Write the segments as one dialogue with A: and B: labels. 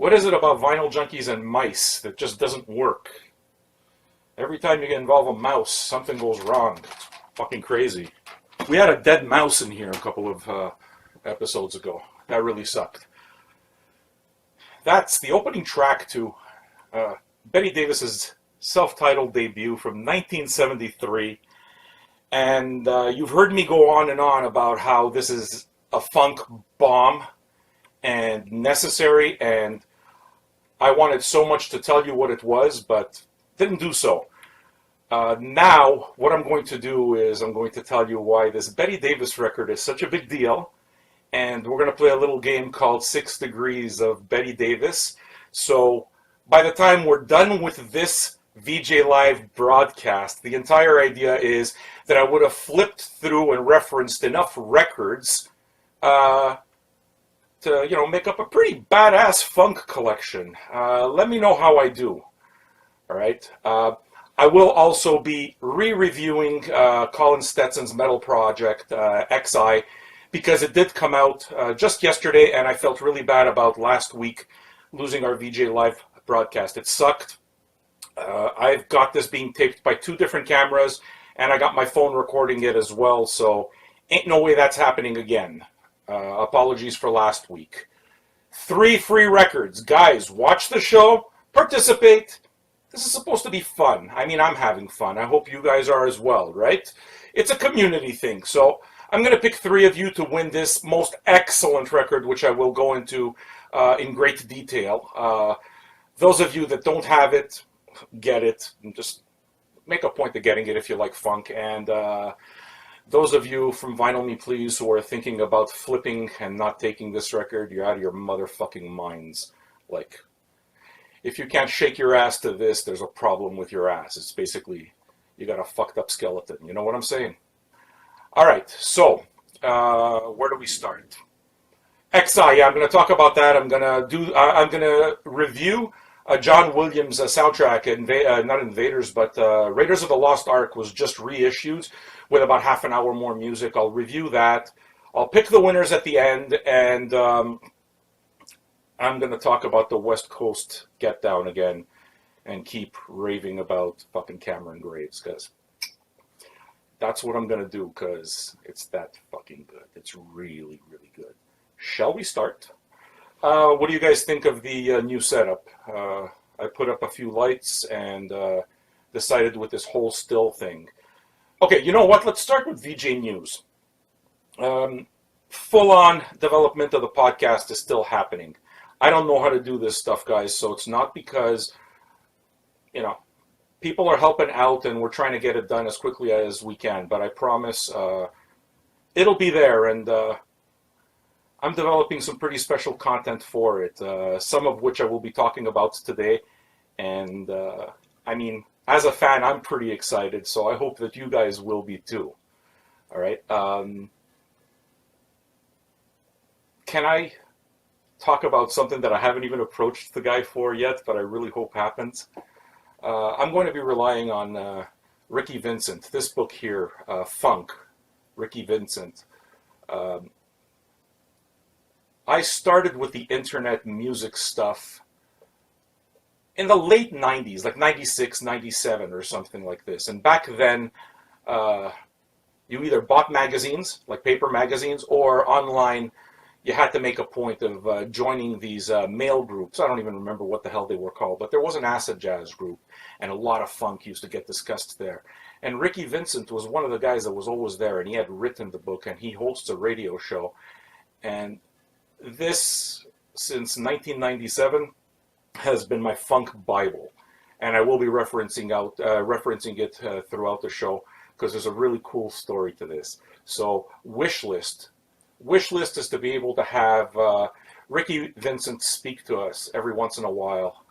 A: What is it about vinyl junkies and mice that just doesn't work? Every time you get involved with a mouse, something goes wrong. It's fucking crazy. We had a dead mouse in here a couple of episodes ago. That really sucked. That's the opening track to Betty Davis's self-titled debut from 1973. And you've heard me go on and on about how this is a funk bomb and necessary, and I wanted so much to tell you what it was, but didn't do so. Now, what I'm going to do is I'm going to tell you why this Betty Davis record is such a big deal, and we're going to play a little game called 6 Degrees of Betty Davis. So by the time we're done with this VJ Live broadcast, the entire idea is that I would have flipped through and referenced enough records to, make up a pretty badass funk collection. Let me know how I do. All right. I will also be re-reviewing Colin Stetson's metal project, XI, because it did come out just yesterday, and I felt really bad about last week losing our VJ Live broadcast. It sucked. I've got this being taped by 2 different cameras, and I got my phone recording it as well, so ain't no way that's happening again. Apologies for last week. 3 free records. Guys, watch the show, participate. This is supposed to be fun. I mean, I'm having fun. I hope you guys are as well, right? It's a community thing, so I'm going to pick 3 of you to win this most excellent record, which I will go into in great detail. Those of you that don't have it, get it, and just make a point of getting it if you like funk. And those of you from Vinyl Me Please who are thinking about flipping and not taking this record, you're out of your motherfucking minds. Like, if you can't shake your ass to this, there's a problem with your ass. It's basically, you got a fucked up skeleton. You know what I'm saying? All right, so where do we start? XI, yeah, I'm going to talk about that. I'm going to review John Williams' soundtrack, not Invaders, but Raiders of the Lost Ark was just reissued with about half an hour more music. I'll review that. I'll pick the winners at the end, and I'm going to talk about the West Coast Get Down again and keep raving about fucking Cameron Graves, because that's what I'm going to do, because it's that fucking good. It's really, really good. Shall we start? What do you guys think of the new setup? I put up a few lights and decided with this whole still thing. Okay, you know what? Let's start with VJ News. Full-on development of the podcast is still happening. I don't know how to do this stuff, guys, so it's not because, people are helping out and we're trying to get it done as quickly as we can, but I promise it'll be there, and I'm developing some pretty special content for it, some of which I will be talking about today. And I mean, as a fan, I'm pretty excited, so I hope that you guys will be too. All right. Can I talk about something that I haven't even approached the guy for yet, but I really hope happens? I'm going to be relying on Ricky Vincent. This book here, Funk, Ricky Vincent. I started with the internet music stuff in the late 90s, like 96, 97 or something like this. And back then, you either bought magazines, like paper magazines, or online, you had to make a point of joining these mail groups. I don't even remember what the hell they were called, but there was an acid jazz group, and a lot of funk used to get discussed there. And Ricky Vincent was one of the guys that was always there, and he had written the book, and he hosts a radio show. And this, since 1997, has been my funk Bible, and I will be referencing it throughout the show, because there's a really cool story to this. So, wish list is to be able to have Ricky Vincent speak to us every once in a while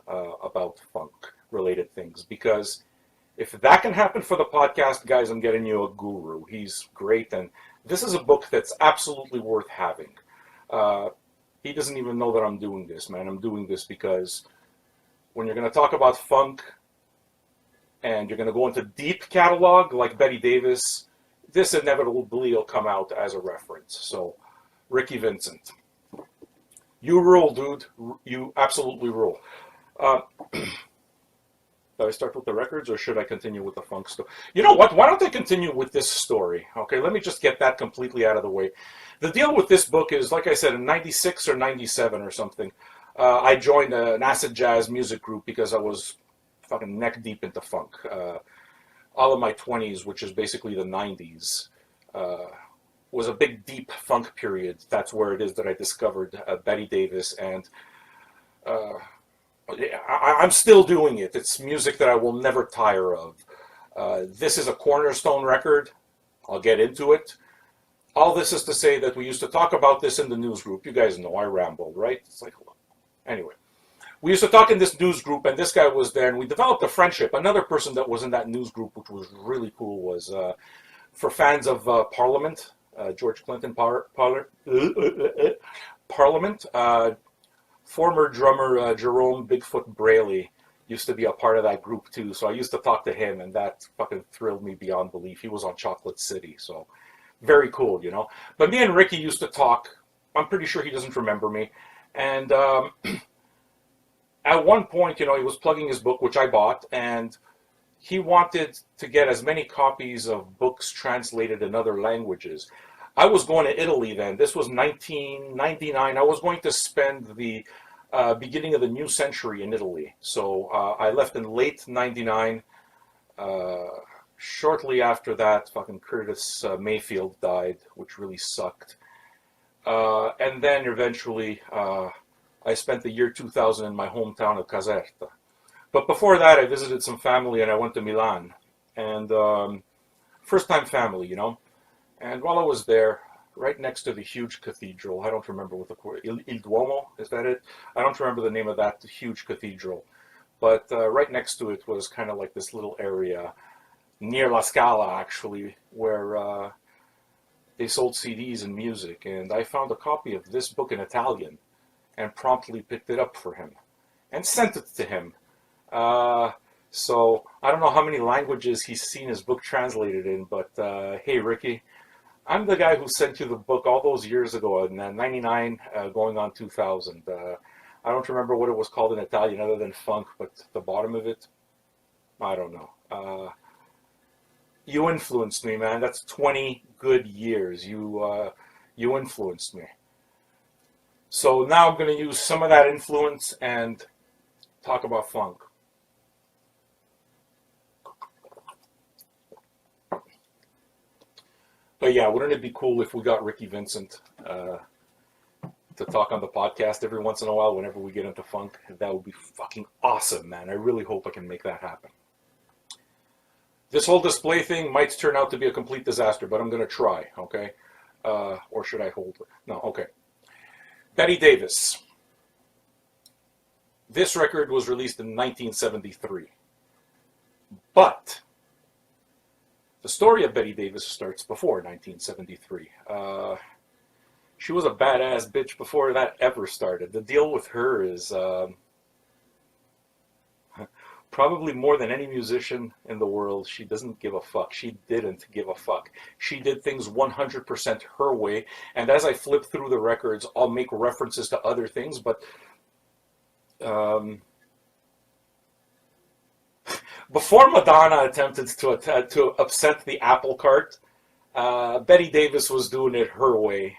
A: about funk-related things, because if that can happen for the podcast, guys, I'm getting you a guru. He's great, and this is a book that's absolutely worth having. He doesn't even know that I'm doing this, man. I'm doing this because when you're going to talk about funk and you're going to go into deep catalog like Betty Davis, this inevitably will come out as a reference. So, Ricky Vincent. You rule, dude. You absolutely rule. Uh, do I start with the records or should I continue with the funk story? You know what? Why don't I continue with this story? Okay, let me just get that completely out of the way. The deal with this book is, like I said, in 96 or 97 or something, I joined an acid jazz music group because I was fucking neck deep into funk. All of my 20s, which is basically the 90s, uh, was a big, deep funk period. That's where it is that I discovered Betty Davis, and uh, I'm still doing it. It's music that I will never tire of. This is a cornerstone record. I'll get into it. All this is to say that we used to talk about this in the news group. You guys know I rambled, right? It's like, anyway. We used to talk in this news group, and this guy was there, and we developed a friendship. Another person that was in that news group, which was really cool, was for fans of Parliament, George Clinton Parliament. Former drummer Jerome Bigfoot Braley used to be a part of that group too. So I used to talk to him, and that fucking thrilled me beyond belief. He was on Chocolate City, so very cool, you know. But me and Ricky used to talk. I'm pretty sure he doesn't remember me. And at one point, you know, he was plugging his book, which I bought, and he wanted to get as many copies of books translated in other languages. I was going to Italy then. This was 1999. I was going to spend the beginning of the new century in Italy. So I left in late 99. Shortly after that, fucking Curtis Mayfield died, which really sucked. And then eventually I spent the year 2000 in my hometown of Caserta. But before that, I visited some family and I went to Milan. And first time family, you know. And while I was there, right next to the huge cathedral, I don't remember what Il Duomo, is that it? I don't remember the name of that huge cathedral. But right next to it was kind of like this little area near La Scala, actually, where they sold CDs and music. And I found a copy of this book in Italian and promptly picked it up for him and sent it to him. So I don't know how many languages he's seen his book translated in, but hey, Ricky, I'm the guy who sent you the book all those years ago in 99 going on 2000. I don't remember what it was called in Italian other than funk, but the bottom of it, I don't know. You influenced me, man. That's 20 good years. You influenced me. So now I'm going to use some of that influence and talk about funk. But yeah, wouldn't it be cool if we got Ricky Vincent to talk on the podcast every once in a while whenever we get into funk? That would be fucking awesome, man. I really hope I can make that happen. This whole display thing might turn out to be a complete disaster, but I'm going to try, okay? Or should I hold it? No, okay. Betty Davis. This record was released in 1973. But the story of Betty Davis starts before 1973. She was a badass bitch before that ever started. The deal with her is probably more than any musician in the world, she doesn't give a fuck. She didn't give a fuck. She did things 100% her way. And as I flip through the records, I'll make references to other things, but before Madonna attempted to upset the apple cart, Betty Davis was doing it her way,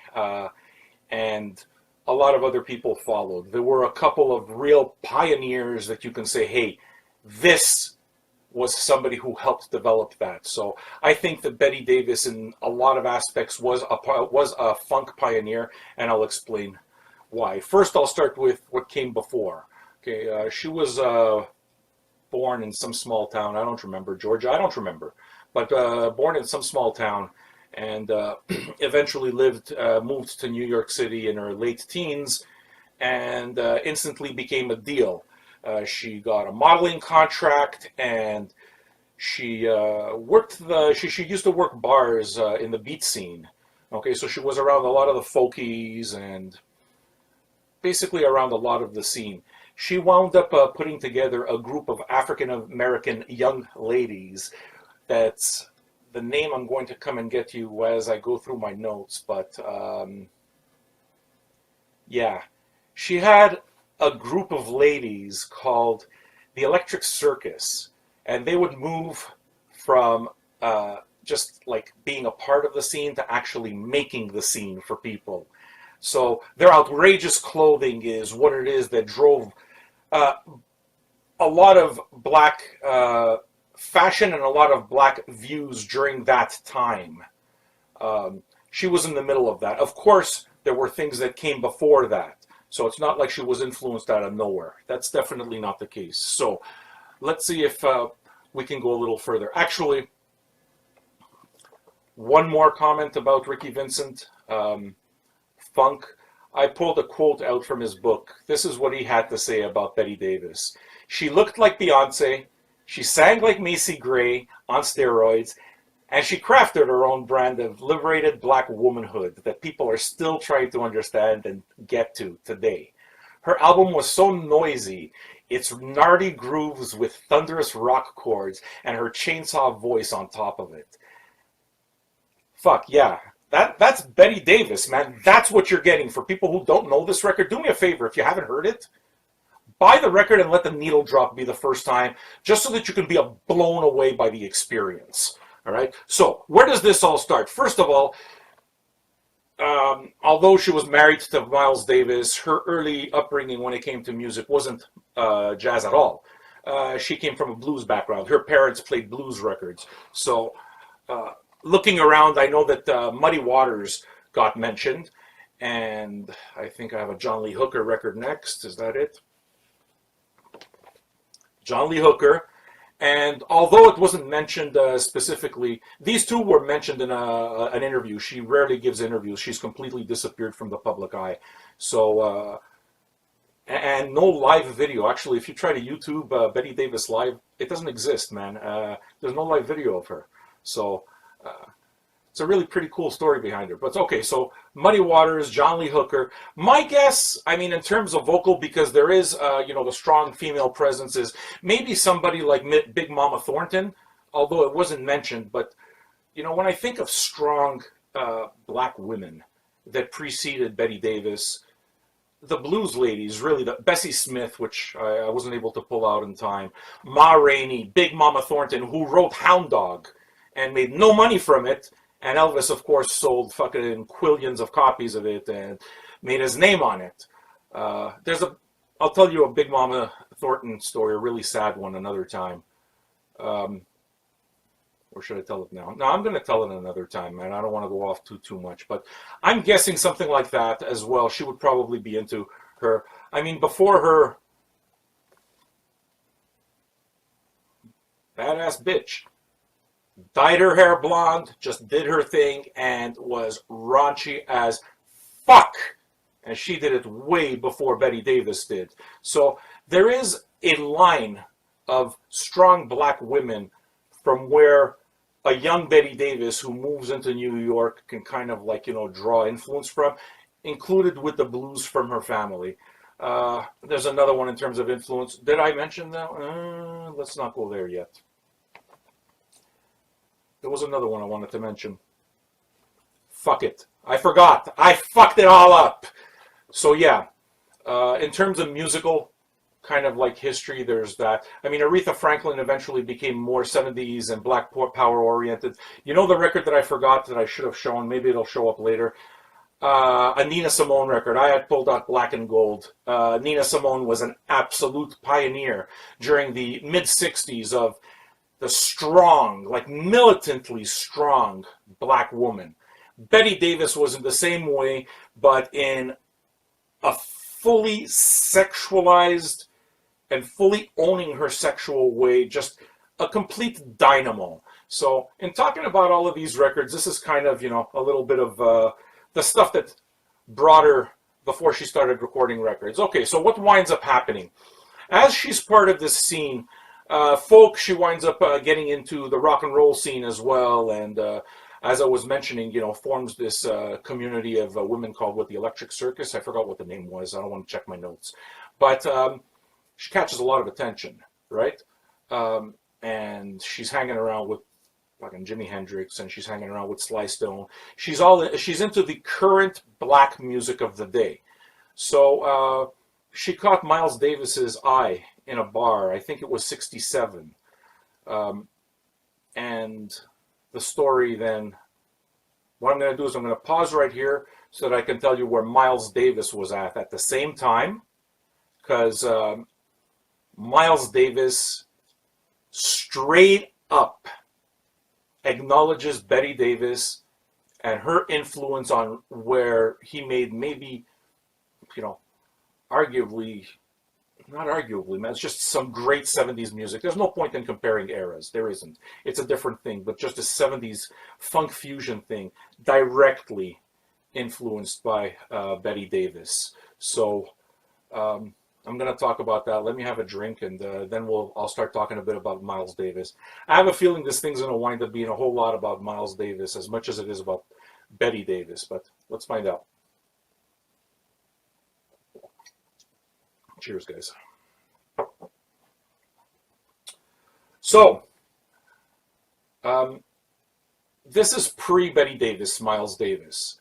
A: and a lot of other people followed. There were a couple of real pioneers that you can say, hey, this was somebody who helped develop that. So I think that Betty Davis, in a lot of aspects, was a funk pioneer, and I'll explain why. First, I'll start with what came before. Okay, she was born in some small town. I don't remember, Georgia. I don't remember, but born in some small town, and eventually moved to New York City in her late teens, and instantly became a deal. She got a modeling contract, and she worked she used to work bars in the beat scene. Okay, so she was around a lot of the folkies and basically around a lot of the scene. She wound up putting together a group of African American young ladies. That's the name I'm going to come and get you as I go through my notes, but yeah. she had a group of ladies called the Electric Circus, and they would move from just like being a part of the scene to actually making the scene for people. So their outrageous clothing is what it is that drove uh, a lot of black fashion and a lot of black views during that time. She was in the middle of that. Of course, there were things that came before that. So it's not like she was influenced out of nowhere. That's definitely not the case. So let's see if we can go a little further. Actually, one more comment about Ricky Vincent, Funk. I pulled a quote out from his book. This is what he had to say about Betty Davis. She looked like Beyonce. She sang like Macy Gray on steroids. And she crafted her own brand of liberated black womanhood that people are still trying to understand and get to today. Her album was so noisy, its gnarly grooves with thunderous rock chords and her chainsaw voice on top of it. Fuck yeah. That's Betty Davis, man. That's what you're getting. For people who don't know this record, do me a favor, if you haven't heard it, buy the record and let the needle drop be the first time, just so that you can be blown away by the experience. All right. So where does this all start? First of all, although she was married to Miles Davis, her early upbringing when it came to music wasn't jazz at all. She came from a blues background. Her parents played blues records. So looking around, I know that Muddy Waters got mentioned. And I think I have a John Lee Hooker record next. Is that it? John Lee Hooker. And although it wasn't mentioned specifically, these two were mentioned in an interview. She rarely gives interviews. She's completely disappeared from the public eye. So, and no live video. Actually, if you try to YouTube Betty Davis live, it doesn't exist, man. There's no live video of her. So, it's a really pretty cool story behind her. But okay, so Muddy Waters, John Lee Hooker. My guess, I mean, in terms of vocal, because there is, the strong female presence, is maybe somebody like Big Mama Thornton, although it wasn't mentioned. But, when I think of strong black women that preceded Betty Davis, the blues ladies, really, the Bessie Smith, which I wasn't able to pull out in time, Ma Rainey, Big Mama Thornton, who wrote Hound Dog and made no money from it. And Elvis, of course, sold fucking quillions of copies of it and made his name on it. I'll tell you a Big Mama Thornton story, a really sad one, another time. Or should I tell it now? No, I'm going to tell it another time, man. I don't want to go off too much. But I'm guessing something like that as well. She would probably be into her. I mean, before her, badass bitch. Dyed her hair blonde, just did her thing, and was raunchy as fuck. And she did it way before Betty Davis did. So there is a line of strong black women from where a young Betty Davis who moves into New York can kind of draw influence from, included with the blues from her family. There's another one in terms of influence. Did I mention that? Let's not go there yet. There was another one I wanted to mention. Fuck it. I forgot. I fucked it all up. So yeah, in terms of musical kind of history, there's that. I mean, Aretha Franklin eventually became more 70s and black power oriented. The record that I forgot that I should have shown, maybe it'll show up later. A Nina Simone record. I had pulled out Black and Gold. Nina Simone was an absolute pioneer during the mid-60s of the strong, militantly strong black woman. Betty Davis was in the same way, but in a fully sexualized and fully owning her sexual way, just a complete dynamo. So in talking about all of these records, this is kind of, a little bit of the stuff that brought her before she started recording records. Okay, so what winds up happening? As she's part of this scene, folk, she winds up getting into the rock and roll scene as well, and as I was mentioning, forms this community of women called the Electric Circus. I forgot what the name was. I don't want to check my notes, but she catches a lot of attention, right? And she's hanging around with fucking Jimi Hendrix, and she's hanging around with Sly Stone. She's into the current black music of the day. So she caught Miles Davis's eye in a bar. I think it was 67. And the story then, what I'm going to do is I'm going to pause right here so that I can tell you where Miles Davis was at the same time, because Miles Davis straight up acknowledges Betty Davis and her influence on where he made maybe, arguably, not arguably, man, it's just some great 70s music. There's no point in comparing eras. There isn't. It's a different thing, but just a 70s funk fusion thing directly influenced by Betty Davis. So I'm going to talk about that. Let me have a drink, and then I'll start talking a bit about Miles Davis. I have a feeling this thing's going to wind up being a whole lot about Miles Davis as much as it is about Betty Davis, but let's find out. Cheers, guys. So, this is pre-Betty Davis, Miles Davis.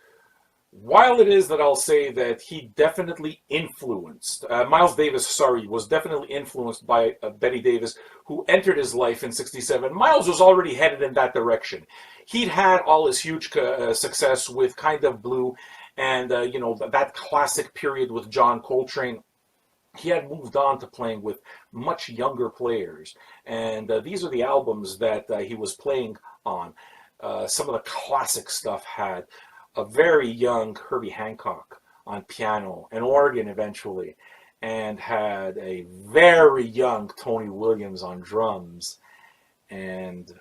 A: While it is that I'll say that he definitely influenced, Miles Davis, was definitely influenced by Betty Davis, who entered his life in 67. Miles was already headed in that direction. He'd had all his huge success with Kind of Blue and, that classic period with John Coltrane. He had moved on to playing with much younger players. And these are the albums that he was playing on. Some of the classic stuff had a very young Herbie Hancock on piano and organ eventually, and had a very young Tony Williams on drums. And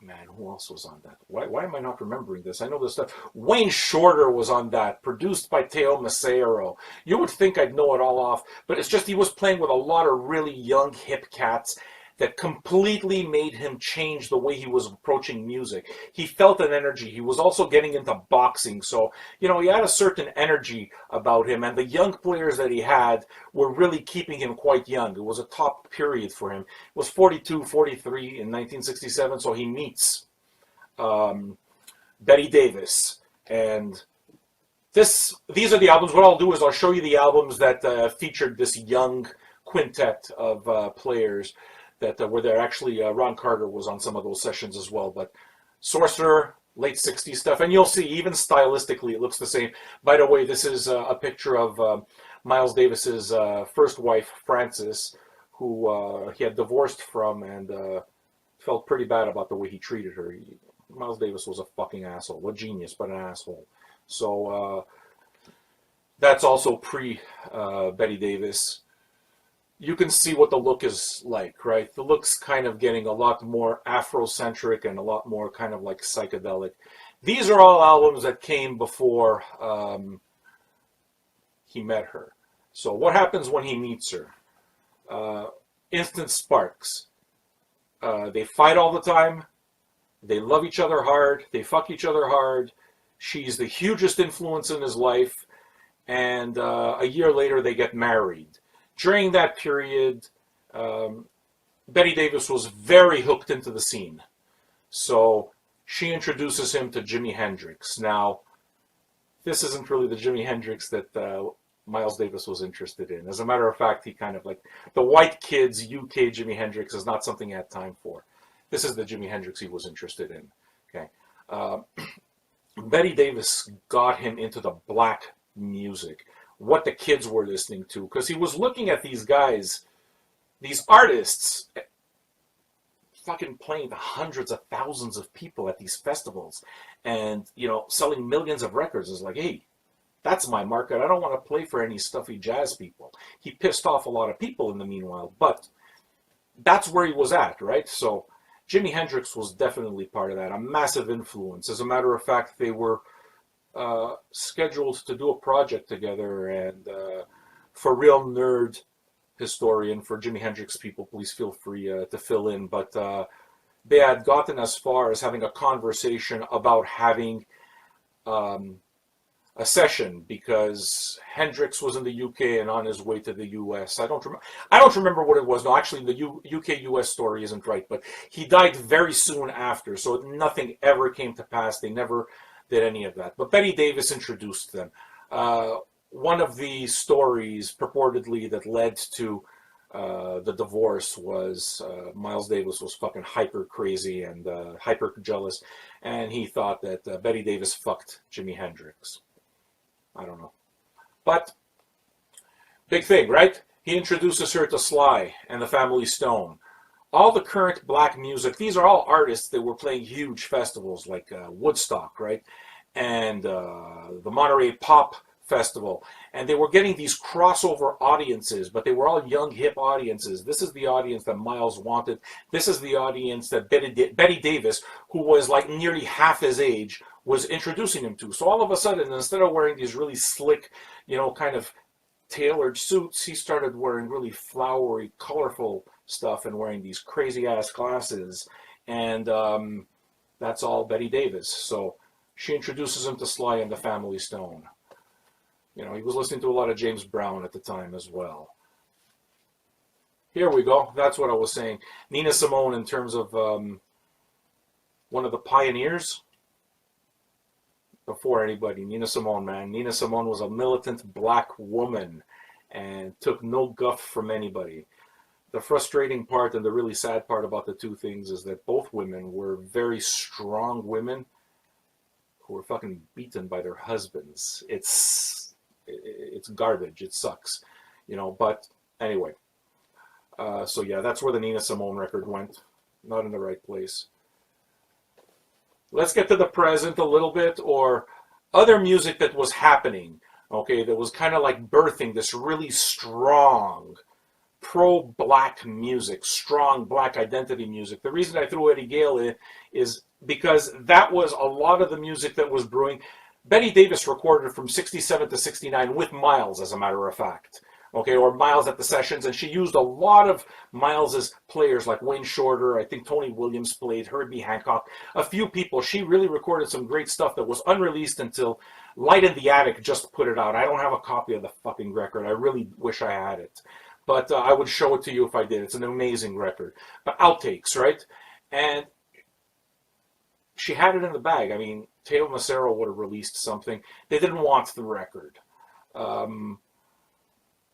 A: man, who else was on that? Why am I not remembering this? I know this stuff. Wayne Shorter was on that, produced by Teo Macero. You would think I'd know it all off, but it's just he was playing with a lot of really young, hip cats that completely made him change the way he was approaching music. He felt an energy. He was also getting into boxing, so, he had a certain energy about him, and the young players that he had were really keeping him quite young. It was a top period for him. It was 42, 43 in 1967, so he meets Betty Davis, and these are the albums. What I'll do is I'll show you the albums that featured this young quintet of players that were there. Actually, Ron Carter was on some of those sessions as well. But Sorcerer, late 60s stuff. And you'll see, even stylistically, it looks the same. By the way, this is a picture of Miles Davis's first wife, Frances, who he had divorced from and felt pretty bad about the way he treated her. Miles Davis was a fucking asshole. A genius, but an asshole. So that's also pre-Betty Davis. You can see what the look is like, right? The look's kind of getting a lot more Afrocentric and a lot more kind of like psychedelic. These are all albums that came before he met her. So what happens when he meets her? Instant sparks. They fight all the time. They love each other hard. They fuck each other hard. She's the hugest influence in his life. And a year later, they get married. During that period, Betty Davis was very hooked into the scene. So she introduces him to Jimi Hendrix. Now, this isn't really the Jimi Hendrix that Miles Davis was interested in. As a matter of fact, he kind of like, the white kids UK Jimi Hendrix is not something he had time for. This is the Jimi Hendrix he was interested in. Okay, Betty Davis got him into the black music, what the kids were listening to, because he was looking at these guys, these artists, fucking playing to hundreds of thousands of people at these festivals and, selling millions of records. Is like, hey, that's my market. I don't want to play for any stuffy jazz people. He pissed off a lot of people in the meanwhile, but that's where he was at, right? So Jimi Hendrix was definitely part of that, a massive influence. As a matter of fact, they were scheduled to do a project together, and for real nerd historian, for Jimi Hendrix people, please feel free to fill in, but they had gotten as far as having a conversation about having a session, because Hendrix was in the UK and on his way to the US. I don't remember what it was. No, actually, the UK-US story isn't right, but he died very soon after, so nothing ever came to pass. They never did any of that. But Betty Davis introduced them. one of the stories purportedly that led to the divorce was Miles Davis was fucking hyper crazy and hyper jealous, and he thought that Betty Davis fucked Jimi Hendrix. I don't know. But big thing, right? He introduces her to Sly and the Family Stone. All the current black music, these are all artists that were playing huge festivals like Woodstock, right? And the Monterey Pop Festival. And they were getting these crossover audiences, but they were all young, hip audiences. This is the audience that Miles wanted. This is the audience that Betty Davis, who was like nearly half his age, was introducing him to. So all of a sudden, instead of wearing these really slick, kind of tailored suits, he started wearing really flowery, colorful stuff and wearing these crazy ass glasses. And that's all Betty Davis. So she introduces him to Sly and the Family Stone. He was listening to a lot of James Brown at the time as well. Here we go. That's what I was saying. Nina Simone, in terms of one of the pioneers before anybody. Nina Simone, man. Nina Simone was a militant black woman and took no guff from anybody. The frustrating part and the really sad part about the two things is that both women were very strong women who were fucking beaten by their husbands. It's garbage. It sucks, but anyway. So yeah, that's where the Nina Simone record went. Not in the right place. Let's get to the present a little bit, or other music that was happening, okay, that was kind of like birthing this really strong pro-black music, strong black identity music. The reason I threw Eddie Gale in is because that was a lot of the music that was brewing. Betty Davis recorded from 67 to 69 with Miles, as a matter of fact. Okay, or Miles at the sessions, and she used a lot of Miles's players like Wayne Shorter. I think Tony Williams played, Herbie Hancock, a few people. She really recorded some great stuff that was unreleased until Light in the Attic just put it out. I don't have a copy of the fucking record. I really wish I had it, but I would show it to you if I did. It's an amazing record. But outtakes, right? And she had it in the bag. I mean, Teo Macero would have released something. They didn't want the record.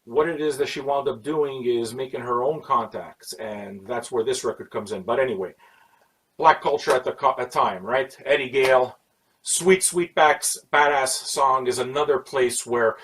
A: What it is that she wound up doing is making her own contacts, and that's where this record comes in. But anyway, black culture at the time, right? Eddie Gale, Sweet Sweetback's Badass Song is another place where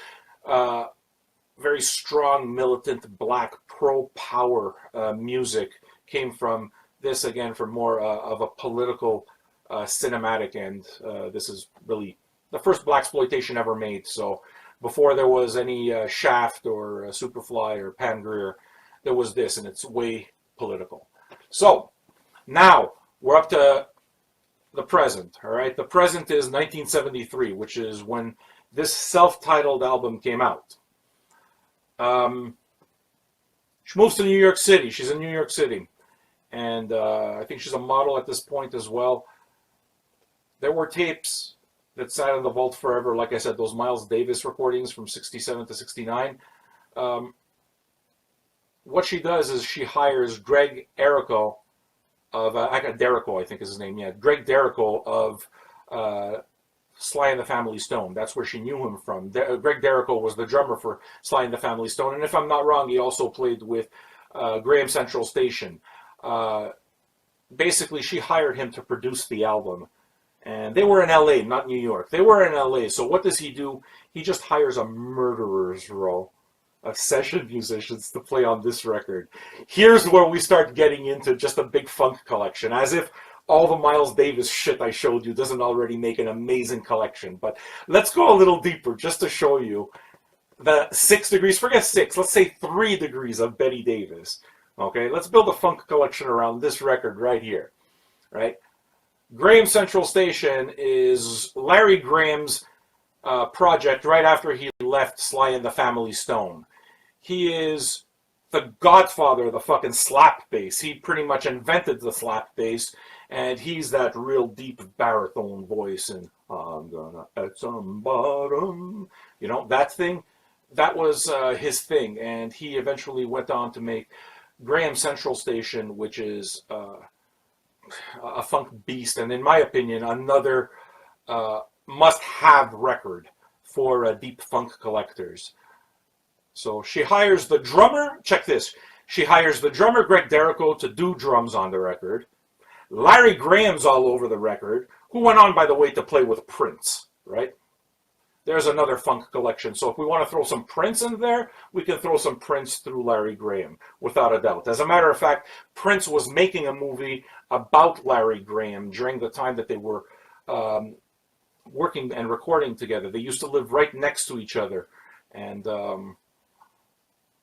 A: very strong, militant, black, pro-power music came from. This, again, from more of a political cinematic end. This is really the first blaxploitation ever made. So before there was any Shaft or Superfly or Pam Grier, there was this, and it's way political. So now we're up to the present. All right, the present is 1973, which is when this self-titled album came out. She moves to New York City. She's in New York City, and I think she's a model at this point as well. There were tapes that sat in the vault forever. Like I said, those Miles Davis recordings from 67 to 69. What she does is she hires Greg Derico of, Derico, I think is his name, yeah, Greg Derico of Sly and the Family Stone. That's where she knew him from. Greg Derico was the drummer for Sly and the Family Stone, and if I'm not wrong, he also played with Graham Central Station. Basically, she hired him to produce the album. And they were in LA, not New York. They were in LA. So what does he do? He just hires a murderer's row of session musicians to play on this record. Here's where we start getting into just a big funk collection, as if all the Miles Davis shit I showed you doesn't already make an amazing collection. But let's go a little deeper just to show you the 6 degrees, forget 6, let's say 3 degrees of Betty Davis. Okay, let's build a funk collection around this record right here, right? Graham Central Station is Larry Graham's project right after he left Sly and the Family Stone. He is the godfather of the fucking slap bass. He pretty much invented the slap bass, and he's that real deep baritone voice, and I'm gonna add some bottom. That thing, that was his thing, and he eventually went on to make Graham Central Station, which is a funk beast, and in my opinion, another must-have record for deep funk collectors. So she hires the drummer, check this, she hires the drummer Greg Derrico to do drums on the record. Larry Graham's all over the record, who went on, by the way, to play with Prince, right? There's another funk collection. So if we want to throw some Prince in there, we can throw some Prince through Larry Graham, without a doubt. As a matter of fact, Prince was making a movie about Larry Graham during the time that they were working and recording together. They used to live right next to each other. And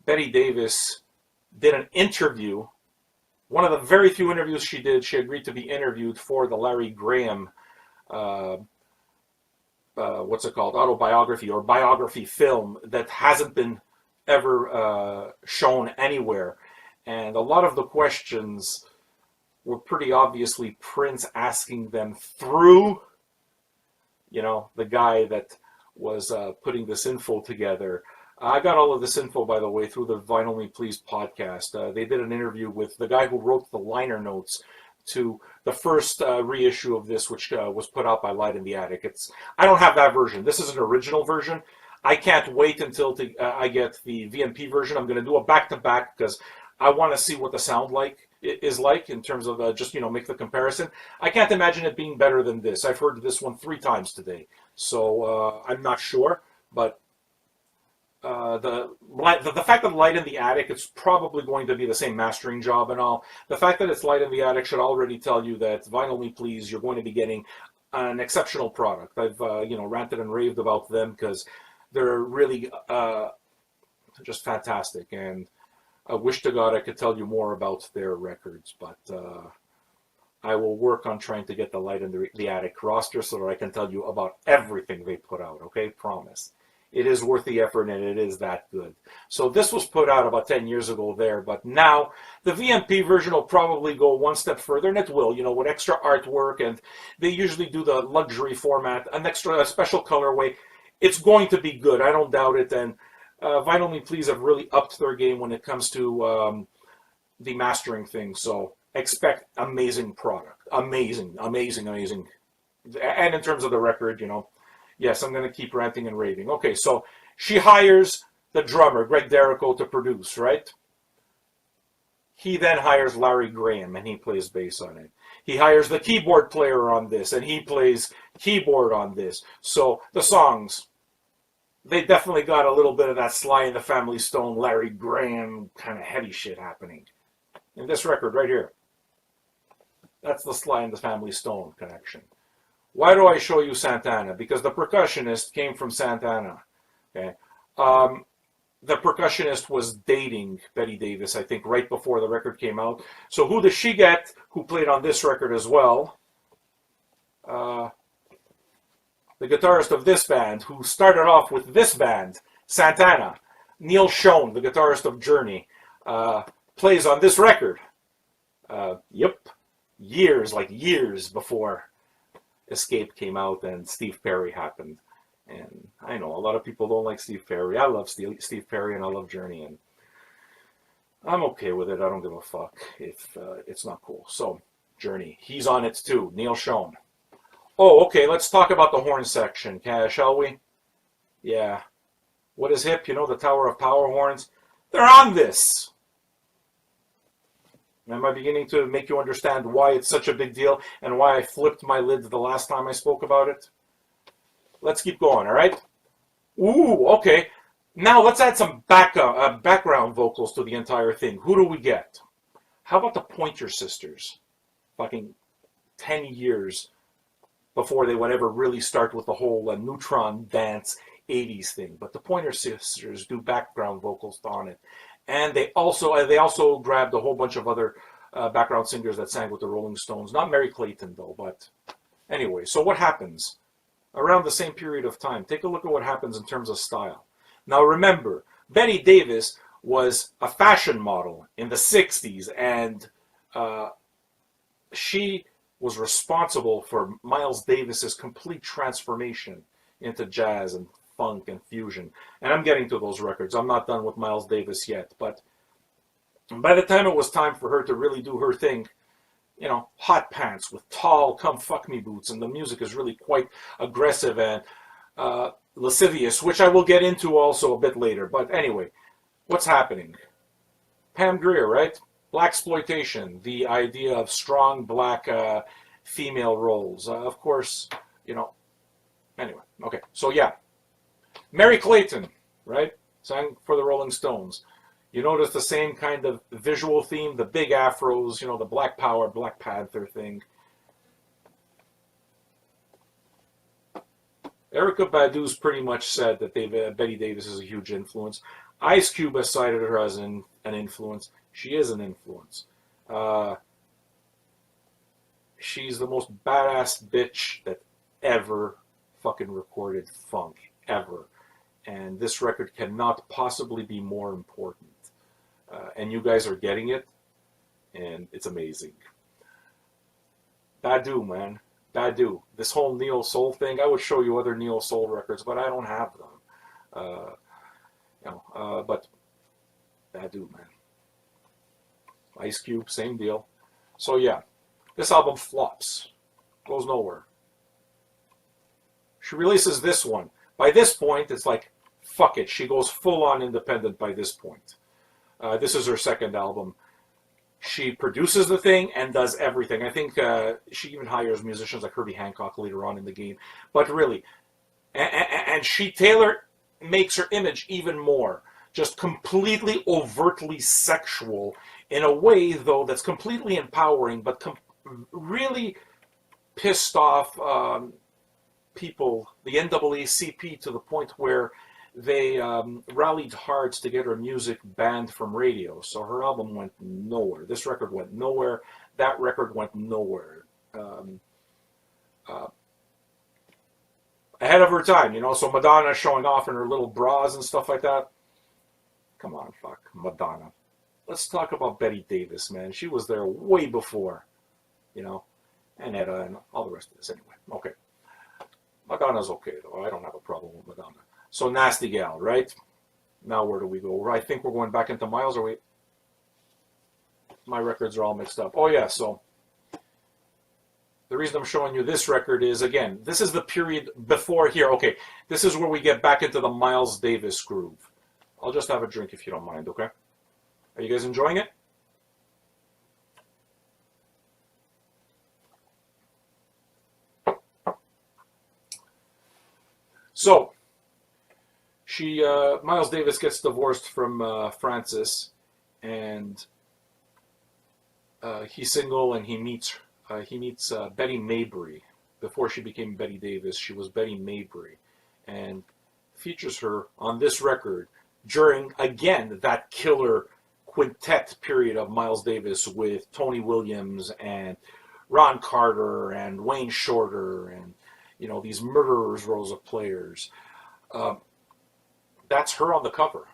A: Betty Davis did an interview. One of the very few interviews she did, she agreed to be interviewed for the Larry Graham what's it called, autobiography or biography film that hasn't been ever shown anywhere. And a lot of the questions were pretty obviously Prince asking them through, you know, the guy that was putting this info together. I got all of this info, by the way, through the Vinyl Me Please podcast. They did an interview with the guy who wrote the liner notes to the first reissue of this, which was put out by Light in the Attic. I don't have that version. This is an original version. I can't wait until I get the VMP version. I'm going to do a back-to-back because I want to see what the sound is like in terms of just, you know, make the comparison. I can't imagine it being better than this. I've heard this one 3 times today, so I'm not sure. But the fact that Light in the Attic, it's probably going to be the same mastering job and all. The fact that it's Light in the Attic should already tell you that Vinyl Me Please, you're going to be getting an exceptional product. I've you know, ranted and raved about them because they're really just fantastic, and I wish to God I could tell you more about their records, but I will work on trying to get the Light in the Attic roster so that I can tell you about everything they put out, okay? Promise. It is worth the effort, and it is that good. So this was put out about 10 years ago there, but now the VMP version will probably go one step further, and it will, you know, with extra artwork, and they usually do the luxury format, a special colorway. It's going to be good, I don't doubt it, and Vinyl Me Please have really upped their game when it comes to the mastering thing, so expect amazing product. Amazing, amazing, amazing. And in terms of the record, you know, yes, I'm going to keep ranting and raving. Okay, so she hires the drummer, Greg Derrico, to produce, right? He then hires Larry Graham, and he plays bass on it. He hires the keyboard player on this, and he plays keyboard on this. So the songs, they definitely got a little bit of that Sly and the Family Stone, Larry Graham kind of heavy shit happening. In this record right here, that's the Sly and the Family Stone connection. Why do I show you Santana? Because the percussionist came from Santana. Okay, the percussionist was dating Betty Davis, I think, right before the record came out. So who does she get? Who played on this record as well? The guitarist of this band, who started off with this band, Santana, Neil Schon, the guitarist of Journey, plays on this record. Yep, years before Escape came out and Steve Perry happened. And I know a lot of people don't like Steve Perry. I love Steve Perry, and I love Journey, and I'm okay with it. I don't give a fuck if it's not cool. So, Journey, he's on it too, Neil Schon. Oh, okay, let's talk about the horn section, shall we? Yeah. What is hip? You know, the Tower of Power horns? They're on this! Am I beginning to make you understand why it's such a big deal and why I flipped my lid the last time I spoke about it? Let's keep going, all right? Ooh, okay. Now let's add some background vocals to the entire thing. Who do we get? How about the Pointer Sisters? Fucking 10 years before they would ever really start with the whole neutron dance 80s thing. But the Pointer Sisters do background vocals on it. And they also grabbed a whole bunch of other background singers that sang with the Rolling Stones. Not Mary Clayton, though, but anyway. So what happens around the same period of time? Take a look at what happens in terms of style. Now remember, Betty Davis was a fashion model in the 60s, and she was responsible for Miles Davis's complete transformation into jazz and funk and fusion. And I'm getting to those records. I'm not done with Miles Davis yet, but by the time it was time for her to really do her thing, you know, hot pants with tall come fuck me boots, and the music is really quite aggressive, and lascivious, which I will get into also a bit later. But anyway, what's happening? Pam Grier, right? Blaxploitation, the idea of strong black female roles. Of course, you know, anyway, okay. So yeah, Mary Clayton, right? Sang for the Rolling Stones. You notice the same kind of visual theme, the big afros, you know, the Black Power, Black Panther thing. Erykah Badu's pretty much said that Betty Davis is a huge influence. Ice Cube has cited her as an influence. She is an influence. She's the most badass bitch that ever fucking recorded funk, ever. And this record cannot possibly be more important. And you guys are getting it, and it's amazing. Badu, man. Badu. This whole neo soul thing, I would show you other neo soul records, but I don't have them. But Badu, man. Ice Cube, same deal. So yeah, this album flops. Goes nowhere. She releases this one. By this point, it's like, fuck it. She goes full on independent by this point. This is her second album. She produces the thing and does everything. I think she even hires musicians like Herbie Hancock later on in the game. But really, and she makes her image even more, just completely overtly sexual in a way, though, that's completely empowering, but really pissed off people, the NAACP, to the point where they rallied hard to get her music banned from radio. So her album went nowhere. This record went nowhere. That record went nowhere. Ahead of her time, you know. So Madonna showing off in her little bras and stuff like that. Come on, fuck. Madonna. Let's talk about Betty Davis, man. She was there way before, you know, and Etta and all the rest of this. Anyway, okay. Madonna's okay, though. I don't have a problem with Madonna. So Nasty Gal, right? Now where do we go? I think we're going back into Miles, or wait. My records are all mixed up. Oh, yeah, so the reason I'm showing you this record is, again, this is the period before here. Okay, this is where we get back into the Miles Davis groove. I'll just have a drink if you don't mind, okay? Are you guys enjoying it? So, Miles Davis gets divorced from Frances, and he's single, and he meets Betty Mabry. Before she became Betty Davis, she was Betty Mabry, and features her on this record during, again, that killer quintet period of Miles Davis with Tony Williams and Ron Carter and Wayne Shorter and, you know, these murderers rows of players. That's her on the cover.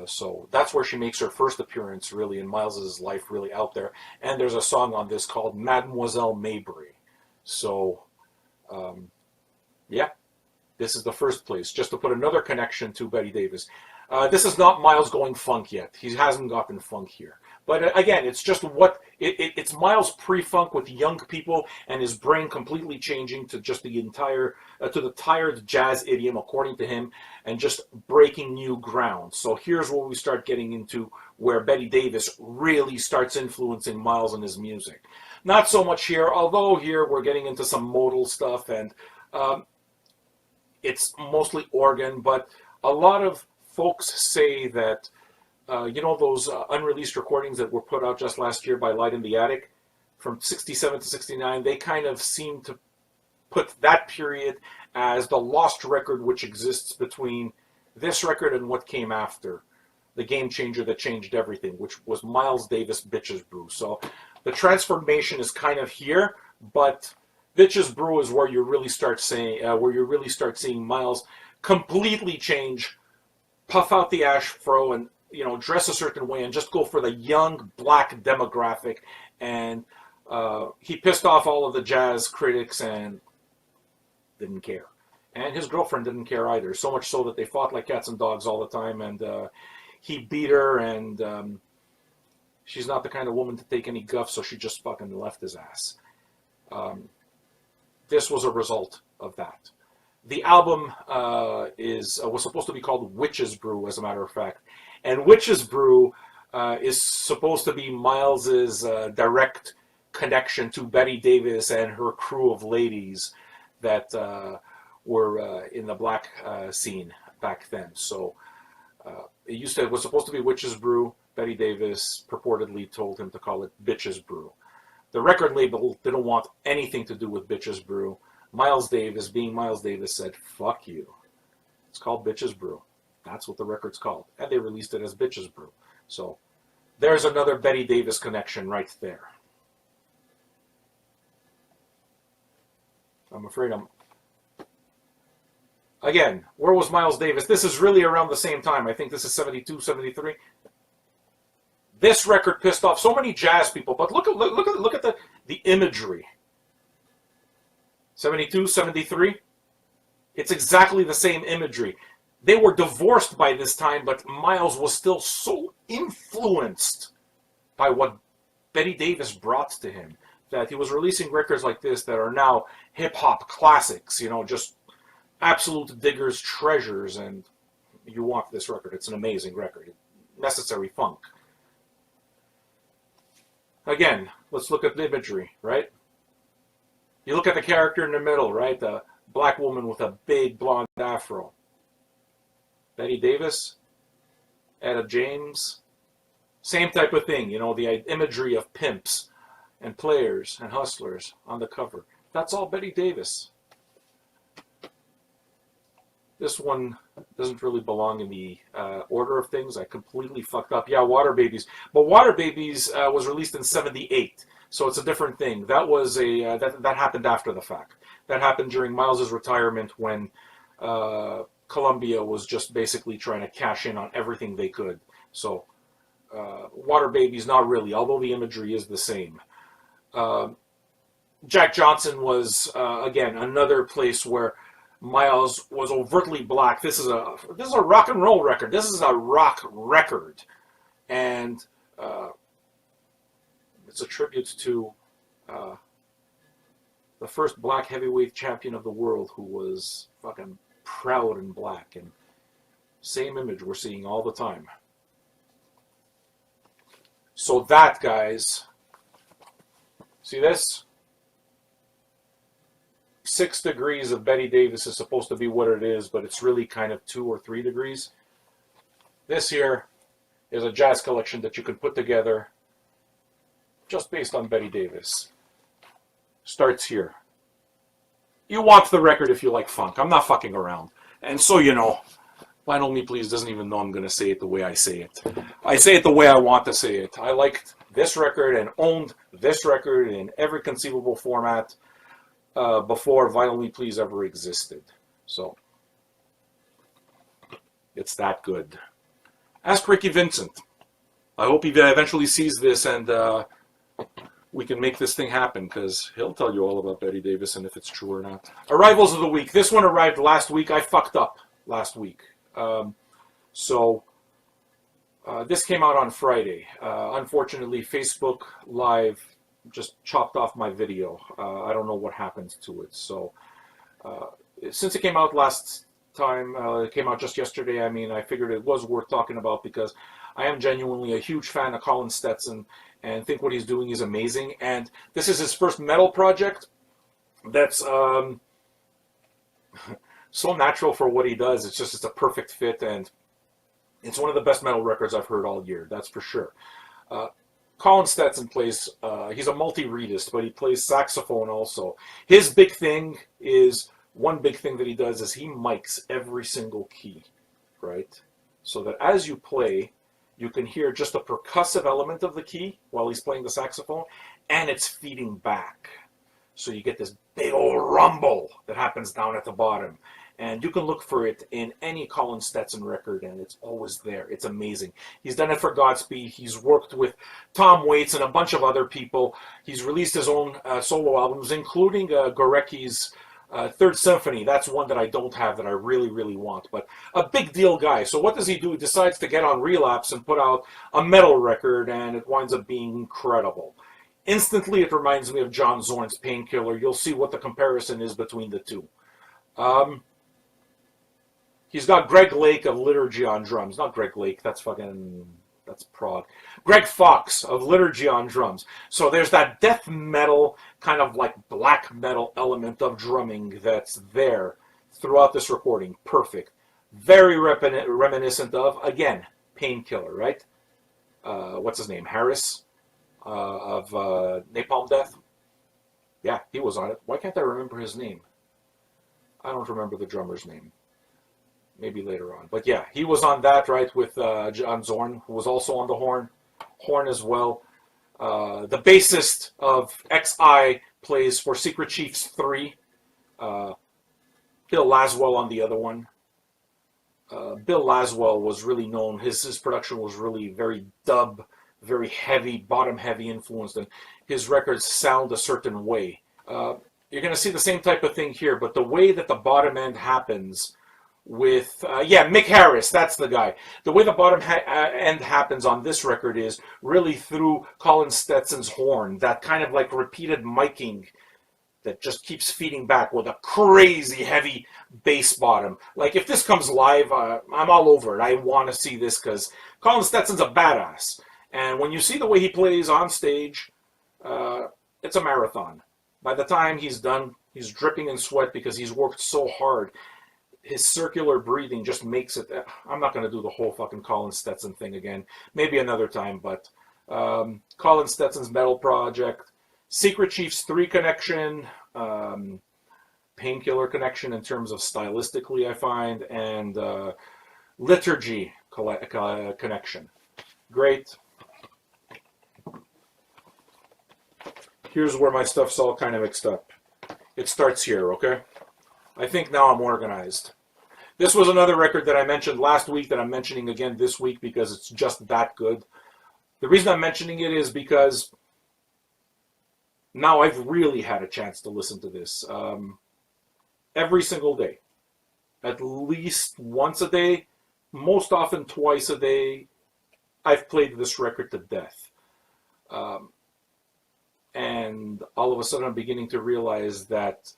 A: So that's where she makes her first appearance, really, in Miles's life, really out there. And there's a song on this called Mademoiselle Mabry. So, yeah, this is the first place, just to put another connection to Betty Davis. This is not Miles going funk yet. He hasn't gotten funk here. But again, it's just it's Miles pre-funk with young people and his brain completely changing to just the entire, to the tired jazz idiom, according to him, and just breaking new ground. So here's where we start getting into where Betty Davis really starts influencing Miles and his music. Not so much here, although here we're getting into some modal stuff, and it's mostly organ, but a lot of folks say that, you know, those unreleased recordings that were put out just last year by Light in the Attic, from 67 to 69, they kind of seem to put that period as the lost record which exists between this record and what came after, the game changer that changed everything, which was Miles Davis' Bitches Brew. So the transformation is kind of here, but Bitches Brew is where you really start saying, seeing Miles completely change, puff out the afro, and, you know, dress a certain way and just go for the young black demographic. And he pissed off all of the jazz critics and didn't care. And his girlfriend didn't care either, so much so that they fought like cats and dogs all the time, and he beat her, and she's not the kind of woman to take any guff, so she just fucking left his ass. This was a result of that. the album was supposed to be called Witch's Brew, as a matter of fact. And Witch's Brew is supposed to be Miles's direct connection to Betty Davis and her crew of ladies that were in the black scene back then. So it was supposed to be Witch's Brew. Betty Davis purportedly told him to call it Bitch's Brew. The record label didn't want anything to do with Bitch's Brew. Miles Davis, being Miles Davis, said, fuck you. It's called Bitch's Brew. That's what the record's called. And they released it as Bitch's Brew. So there's another Betty Davis connection right there. I'm afraid Again, where was Miles Davis? This is really around the same time. I think this is 72, 73. This record pissed off so many jazz people, but look at the imagery. 72, 73. It's exactly the same imagery. They were divorced by this time, but Miles was still so influenced by what Betty Davis brought to him that he was releasing records like this that are now hip-hop classics, you know, just absolute diggers' treasures, and you want this record. It's an amazing record. Necessary Funk. Again, let's look at the imagery, right? You look at the character in the middle, right? The black woman with a big blonde afro. Betty Davis, Etta James, same type of thing, you know, the imagery of pimps and players and hustlers on the cover. That's all Betty Davis. This one doesn't really belong in the order of things. I completely fucked up. Yeah, Water Babies. But Water Babies was released in 78, so it's a different thing. That was that happened after the fact. That happened during Miles's retirement when Columbia was just basically trying to cash in on everything they could. So Water Babies, not really, although the imagery is the same. Jack Johnson was, again, another place where Miles was overtly black. This is a rock and roll record. This is a rock record. And it's a tribute to the first black heavyweight champion of the world who was fucking proud and black. And same image we're seeing all the time. So that, guys, see this? 6 degrees of Betty Davis is supposed to be what it is, but it's really kind of 2 or 3 degrees. This here is a jazz collection that you can put together just based on Betty Davis. Starts here. You want the record if you like funk. I'm not fucking around. And so, you know, Lionel Me Please doesn't even know I'm going to say it the way I say it. I say it the way I want to say it. I liked this record and owned this record in every conceivable format before Vinyl Me Please ever existed. So, it's that good. Ask Ricky Vincent. I hope he eventually sees this and we can make this thing happen, because he'll tell you all about Betty Davis and if it's true or not. Arrivals of the week. This one arrived last week. I fucked up last week. This came out on Friday. Unfortunately, Facebook Live just chopped off my video. I don't know what happened to it. So since it came out last time, it came out just yesterday, I mean, I figured it was worth talking about because I am genuinely a huge fan of Colin Stetson and think what he's doing is amazing. And this is his first metal project that's so natural for what he does. It's a perfect fit, and it's one of the best metal records I've heard all year, that's for sure. Colin Stetson plays, he's a multi-reedist, but he plays saxophone also. His big thing is, one big thing that he does is he mics every single key, right? So that as you play, you can hear just the percussive element of the key while he's playing the saxophone, and it's feeding back. So you get this big old rumble that happens down at the bottom. And you can look for it in any Colin Stetson record, and it's always there. It's amazing. He's done it for Godspeed. He's worked with Tom Waits and a bunch of other people. He's released his own solo albums, including Gorecki's Third Symphony. That's one that I don't have that I really, really want. But a big deal guy. So what does he do? He decides to get on Relapse and put out a metal record, and it winds up being incredible. Instantly, it reminds me of John Zorn's Painkiller. You'll see what the comparison is between the two. He's got Greg Lake of Liturgy on drums. Not Greg Lake, that's Prague. Greg Fox of Liturgy on drums. So there's that death metal, kind of like black metal element of drumming that's there throughout this recording. Perfect. Very reminiscent of, again, Painkiller, right? What's his name? Harris of Napalm Death. Yeah, he was on it. Why can't I remember his name? I don't remember the drummer's name. Maybe later on. But yeah, he was on that, right, with John Zorn, who was also on the horn as well. The bassist of XI plays for Secret Chiefs 3. Bill Laswell on the other one. Bill Laswell was really known. His production was really very dub, very heavy, bottom-heavy influenced, and his records sound a certain way. You're going to see the same type of thing here, but the way that the bottom end happens with, Mick Harris, that's the guy. The way the bottom end happens on this record is really through Colin Stetson's horn, that kind of like repeated miking that just keeps feeding back with a crazy heavy bass bottom. Like if this comes live, I'm all over it. I want to see this because Colin Stetson's a badass. And when you see the way he plays on stage, it's a marathon. By the time he's done, he's dripping in sweat because he's worked so hard. His circular breathing just makes it. I'm not going to do the whole fucking Colin Stetson thing again. Maybe another time, but Colin Stetson's metal project, Secret Chiefs 3 connection, Painkiller connection in terms of stylistically, I find, and Liturgy connection. Great. Here's where my stuff's all kind of mixed up. It starts here, okay? I think now I'm organized. This was another record that I mentioned last week that I'm mentioning again this week because it's just that good. The reason I'm mentioning it is because now I've really had a chance to listen to this every single day. At least once a day, most often twice a day, I've played this record to death. And all of a sudden I'm beginning to realize that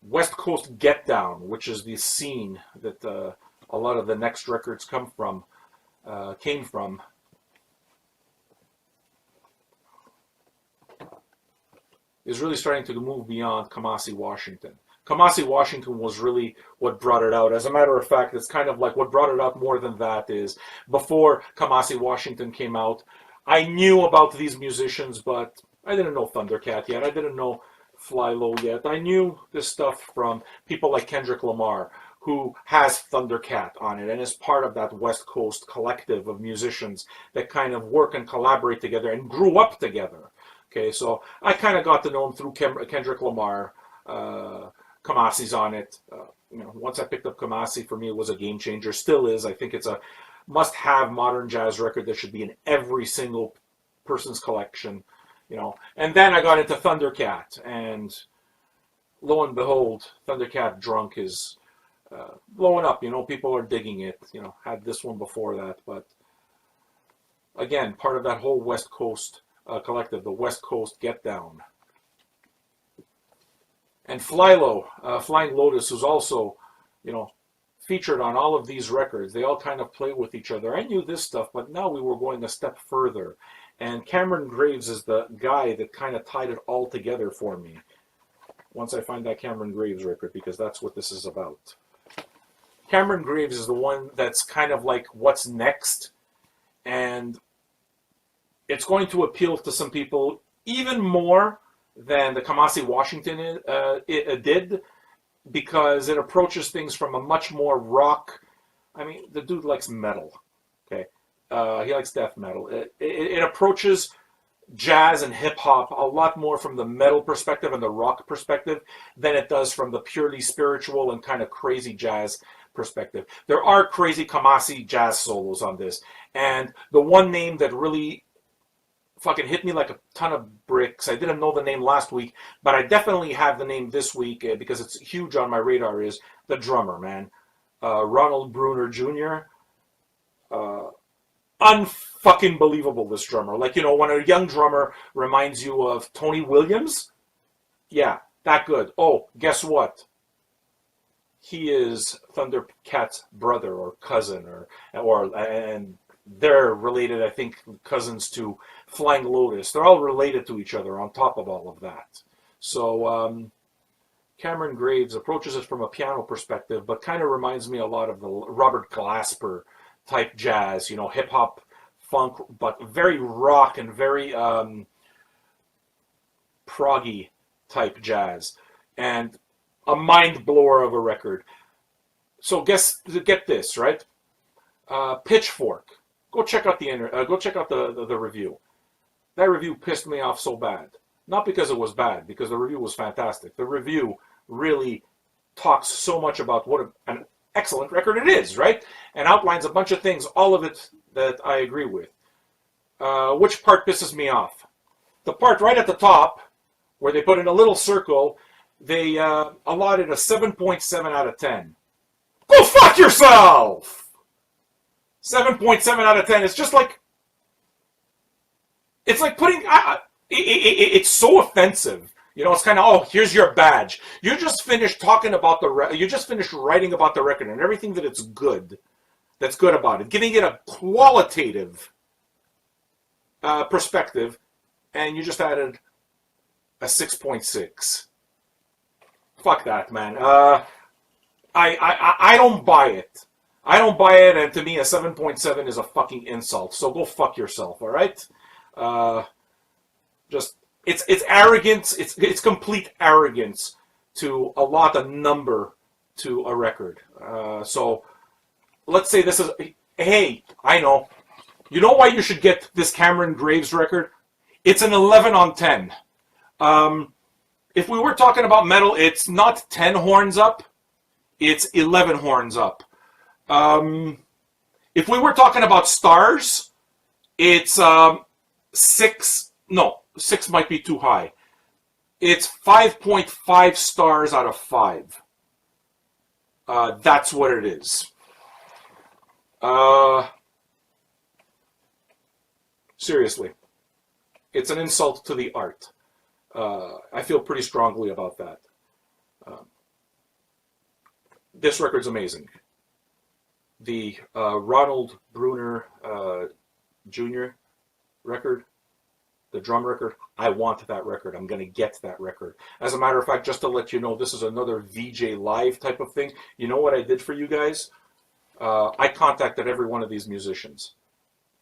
A: West Coast Get Down, which is the scene that a lot of the next records came from, is really starting to move beyond Kamasi, Washington. Kamasi, Washington was really what brought it out. As a matter of fact, it's kind of like what brought it out more than that is before Kamasi, Washington came out, I knew about these musicians, but I didn't know Thundercat yet. I didn't know Fly Low yet. I knew this stuff from people like Kendrick Lamar, who has Thundercat on it and is part of that West Coast collective of musicians that kind of work and collaborate together and grew up together. Okay, so I kind of got to know him through Kendrick Lamar. Kamasi's on it. Once I picked up Kamasi, for me it was a game changer. Still is. I think it's a must-have modern jazz record that should be in every single person's collection. And then I got into Thundercat, and lo and behold, Thundercat Drunk is blowing up. People are digging it. Had this one before that, but again, part of that whole West Coast collective, the West Coast Get Down. And Fly Low, Flying Lotus, who's also, featured on all of these records. They all kind of play with each other. I knew this stuff, but now we were going a step further. And Cameron Graves is the guy that kind of tied it all together for me. Once I find that Cameron Graves record, because that's what this is about. Cameron Graves is the one that's kind of like what's next. And it's going to appeal to some people even more than the Kamasi Washington it did, because it approaches things from a much more rock. I mean, the dude likes metal, okay? He likes death metal. It approaches jazz and hip-hop a lot more from the metal perspective and the rock perspective than it does from the purely spiritual and kind of crazy jazz perspective. There are crazy Kamasi jazz solos on this, and the one name that really fucking hit me like a ton of bricks. I didn't know the name last week, but I definitely have the name this week because it's huge on my radar, is the drummer, man. Ronald Bruner Jr. Unfucking believable, this drummer. Like, when a young drummer reminds you of Tony Williams, yeah, that good. Oh, guess what? he is Thundercat's brother or cousin, and they're related, I think, cousins to Flying Lotus. They're all related to each other on top of all of that. So Cameron Graves approaches it from a piano perspective, but kind of reminds me a lot of the Robert Glasper type jazz, you know, hip hop, funk, but very rock and very proggy type jazz, and a mind blower of a record. So get this, right? Pitchfork. Go check out the review. That review pissed me off so bad. Not because it was bad, because the review was fantastic. The review really talks so much about what an excellent record it is, right? And outlines a bunch of things, all of it that I agree with. Which part pisses me off? The part right at the top, where they put in a little circle, they allotted a 7.7 out of 10. Go fuck yourself! 7.7 out of 10 is just like... It's like putting... it's so offensive. You know, it's kind of, oh, here's your badge. You just finished talking about you just finished writing about the record and everything that it's good, that's good about it, giving it a qualitative perspective, and you just added a 6.6. Fuck that, man. I don't buy it. I don't buy it, and to me, a 7.7 is a fucking insult. So go fuck yourself, all right? Just it's arrogance. It's complete arrogance to allot a number to a record. So let's say this is. Hey, I know. You know why you should get this Cameron Graves record? It's an 11 on 10. If we were talking about metal, it's not 10 horns up. It's 11 horns up. If we were talking about stars, it's 6. No, 6 might be too high. It's 5.5 stars out of 5. That's what it is. Seriously. It's an insult to the art. I feel pretty strongly about that. This record's amazing. The Ronald Bruner Jr. record, the drum record, I want that record. I'm going to get that record. As a matter of fact, just to let you know, this is another VJ Live type of thing. You know what I did for you guys? I contacted every one of these musicians.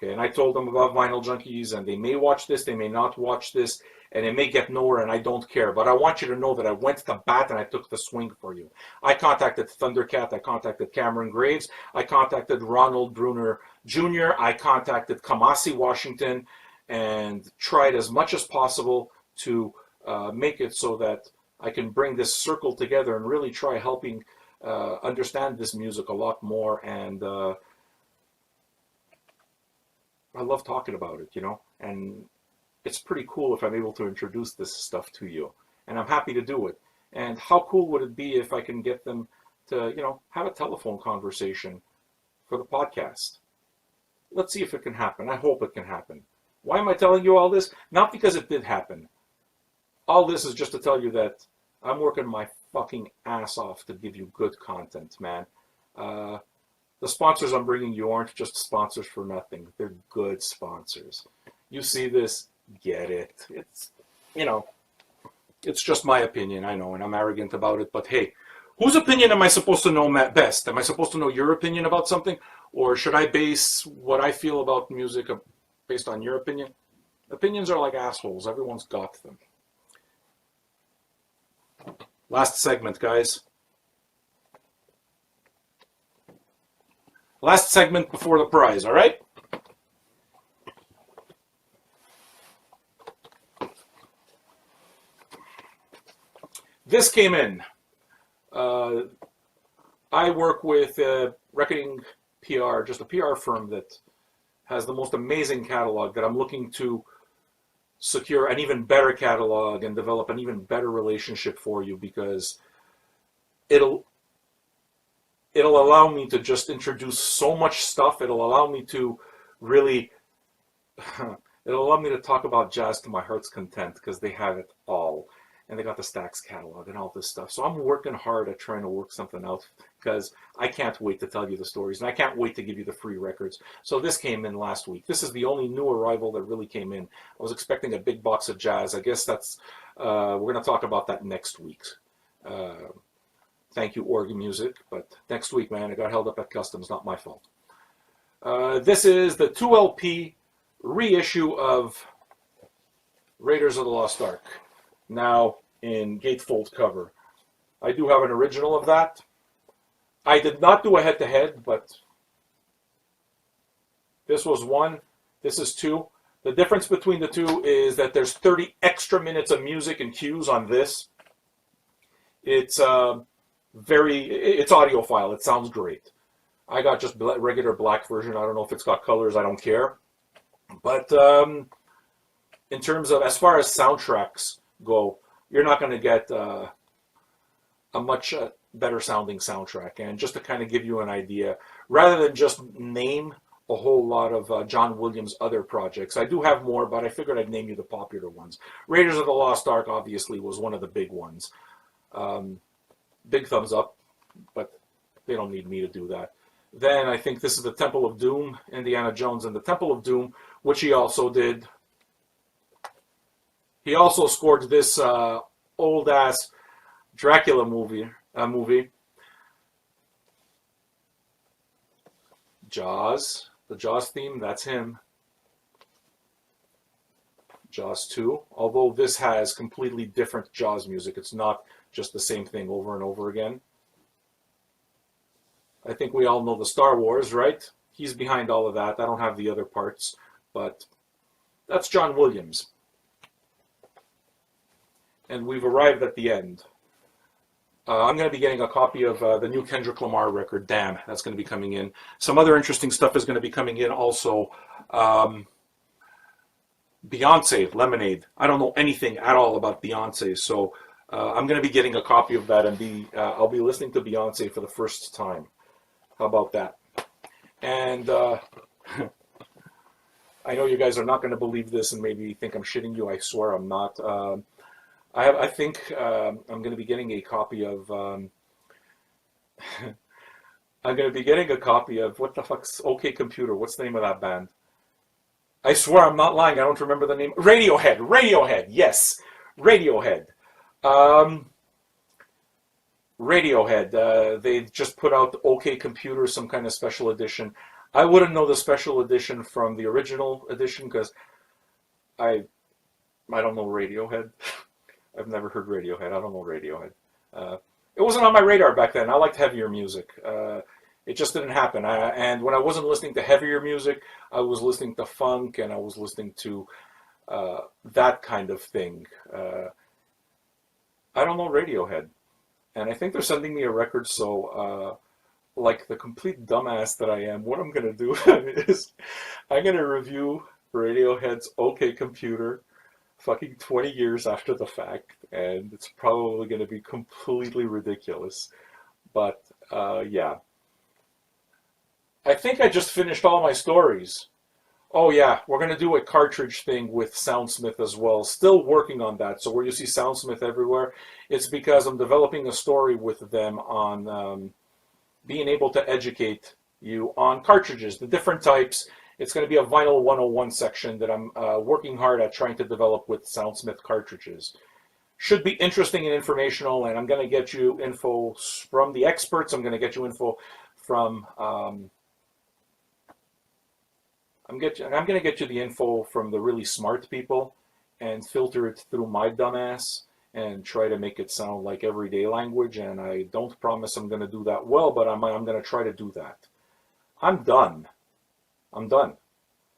A: Okay, and I told them about Vinyl Junkies, and they may watch this, they may not watch this, and it may get nowhere, and I don't care. But I want you to know that I went to bat and I took the swing for you. I contacted Thundercat, I contacted Cameron Graves, I contacted Ronald Bruner Jr., I contacted Kamasi Washington, and tried as much as possible to make it so that I can bring this circle together and really try helping understand this music a lot more. And I love talking about it, you know, and it's pretty cool if I'm able to introduce this stuff to you, and I'm happy to do it. And how cool would it be if I can get them to, you know, have a telephone conversation for the podcast? Let's see if it can happen. I hope it can happen. Why am I telling you all this? Not because it did happen. All this is just to tell you that I'm working my fucking ass off to give you good content, man. The sponsors I'm bringing you aren't just sponsors for nothing. They're good sponsors. You see this, get it. It's, you know, it's just my opinion, I know, and I'm arrogant about it, but hey, whose opinion am I supposed to know best? Am I supposed to know your opinion about something? Or should I base what I feel about music based on your opinion? Opinions are like assholes. Everyone's got them. Last segment, guys. Last segment before the prize, all right? This came in. I work with Reckoning PR, just a PR firm that has the most amazing catalog that I'm looking to secure an even better catalog and develop an even better relationship for you, because it'll allow me to just introduce so much stuff. It'll allow me to really, it'll allow me to talk about jazz to my heart's content, because they have it all. and they got the Stax catalog and all this stuff. So I'm working hard at trying to work something out because I can't wait to tell you the stories, and I can't wait to give you the free records. So this came in last week. This is the only new arrival that really came in. I was expecting a big box of jazz. I guess that's, we're going to talk about that next week. Thank you, Organ Music, but next week, man, it got held up at customs, not my fault. This is the 2LP reissue of Raiders of the Lost Ark, now in gatefold cover. I do have an original of that. I did not do a head-to-head, but this was one, this is two. The difference between the two is that there's 30 extra minutes of music and cues on this. It's it's audiophile. It sounds great. I got just regular black version. I don't know if it's got colors. I don't care. But in terms of, as far as soundtracks go, you're not going to get a much better sounding soundtrack. And just to kind of give you an idea, rather than just name a whole lot of John Williams' other projects, I do have more, but I figured I'd name you the popular ones. Raiders of the Lost Ark obviously was one of the big ones. Big thumbs up, but they don't need me to do that. Then I think this is the Temple of Doom, Indiana Jones and the Temple of Doom, which he also did. He also scored this old-ass Dracula movie. Jaws, the Jaws theme, that's him. Jaws 2, although this has completely different Jaws music. It's not just the same thing over and over again. I think we all know the Star Wars, right? He's behind all of that. I don't have the other parts, but that's John Williams. And we've arrived at the end. I'm going to be getting a copy of the new Kendrick Lamar record, Damn. That's going to be coming in. Some other interesting stuff is going to be coming in also. Beyonce, Lemonade. I don't know anything at all about Beyonce, so I'm going to be getting a copy of that, and I'll be listening to Beyonce for the first time. How about that? And I know you guys are not going to believe this and maybe think I'm shitting you. I swear I'm not. I think I'm going to be getting a copy of. I'm going to be getting a copy of, what the fuck's OK Computer? What's the name of that band? I swear I'm not lying. I don't remember the name. Radiohead. Radiohead. Yes. Radiohead. Radiohead. They just put out OK Computer, some kind of special edition. I wouldn't know the special edition from the original edition because I don't know Radiohead. I've never heard Radiohead. I don't know Radiohead. It wasn't on my radar back then. I liked heavier music. It just didn't happen. And when I wasn't listening to heavier music, I was listening to funk and I was listening to that kind of thing. I don't know Radiohead. And I think they're sending me a record, so like the complete dumbass that I am, what I'm going to do is I'm going to review Radiohead's OK Computer fucking 20 years after the fact, and it's probably going to be completely ridiculous. But yeah. I think I just finished all my stories. Oh yeah, we're going to do a cartridge thing with Soundsmith as well. Still working on that. So where you see Soundsmith everywhere, it's because I'm developing a story with them on being able to educate you on cartridges, the different types. It's going to be a Vinyl 101 section that I'm working hard at trying to develop with Soundsmith cartridges. Should be interesting and informational, and I'm going to get you info from the experts. I'm going to get you info from... I'm going to get you the info from the really smart people and filter it through my dumbass and try to make it sound like everyday language. And I don't promise I'm going to do that well, but I'm going to try to do that. I'm done. I'm done.